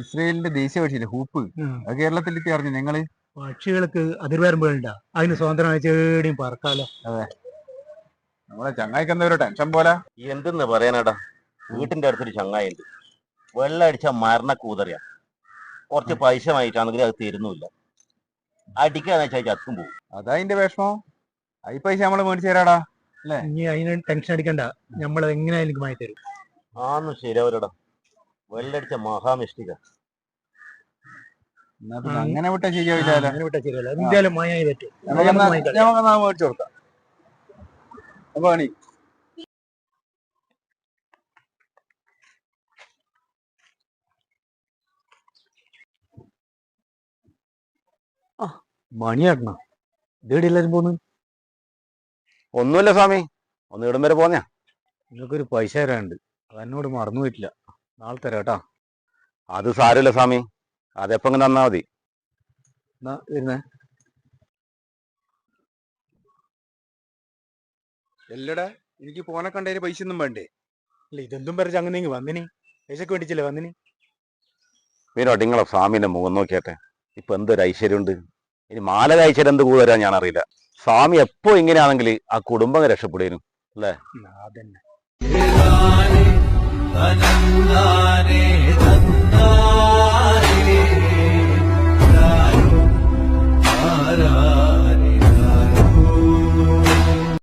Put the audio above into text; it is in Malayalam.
ഇസ്രയേലിന്റെ ദേശീയ പക്ഷിയില്ലേ ഹൂപ്പ്, അത് കേരളത്തിൽ അറിഞ്ഞു ഞങ്ങള്. പക്ഷികൾക്ക് അതിർവരമ്പുകളുണ്ടാ, അതിന് സ്വതന്ത്രമായി ചേടിയും പറക്കാലോ. അതെ, നമ്മളെ ചങ്ങായിക്ക് എന്താ ഒരു ടെൻഷൻ പോലെ. എന്തെന്ന് പറയാനാടാ, വീട്ടിന്റെ അടുത്തൊരു ചങ്ങായി ഉണ്ട്. വെള്ളം അടിച്ച മരണ കൂതറിയാ. കുറച്ച് പൈസ വാങ്ങിയിട്ടാണെങ്കിൽ അത് തരുന്നില്ല. അടിക്കാന്ന് വെച്ചാൽ ചത്തും പോകും. അതാ അതിന്റെ വിഷമം. ഈ പൈസ നമ്മള് മേടിച്ചു തരാടാ. അല്ലേ, ഇനി അതിന് ടെൻഷൻ അടിക്കണ്ട, നമ്മളത് എങ്ങനെയായാലും വാങ്ങി തരും. ആന്ന് ശരിയാവരടാ, വെള്ളടിച്ച മഹാമിഷ്ടിക. എന്നാ പിന്നെ അങ്ങനെ വിട്ടാ ശരിയാവില്ല. അങ്ങനെ വിട്ടാ ശരിയല്ല, എന്തായാലും വാങ്ങാൻ പറ്റും. നമുക്കെന്നാ മേടിച്ചു കൊടുക്കാം. അപ്പൊ പണി മണിയാട്ടണ ഇതേടി എല്ലാരും പോന്ന്. ഒന്നുമില്ല സ്വാമി, ഒന്ന് ഇടം വരെ പോന്നെയാ. നിങ്ങൾക്കൊരു പൈസ തരാനുണ്ട്, അതെന്നോട് മറന്നു പോയിട്ടില്ല. നാളെ തരാം കേട്ടാ. അത് സാരമില്ല സ്വാമി, അതെപ്പോ തന്നാ മതി. എന്നാ വരുന്നേ. എല്ലടാ, എനിക്ക് പോനെ കണ്ടതിന് പൈസ ഒന്നും വേണ്ടേ? അല്ല, ഇതെന്തും പറഞ്ഞ അങ്ങനെ വന്നിനി, പൈസക്ക് വേണ്ടിച്ചല്ലേ വന്നിനി. മീനോട്ട് നിങ്ങളെ സ്വാമിന്റെ മുഖം നോക്കിയാട്ടെ, ഇപ്പൊ എന്തൊരു ഐശ്വര്യമുണ്ട്. ഇനി മാലക ഐശ്വര്യം എന്ത് കൂതരാൻ ഞാൻ അറിയില്ല. സ്വാമി എപ്പോ ഇങ്ങനെയാണെങ്കിൽ ആ കുടുംബം രക്ഷപ്പെടുന്നു അല്ലേ. അതന്നെ.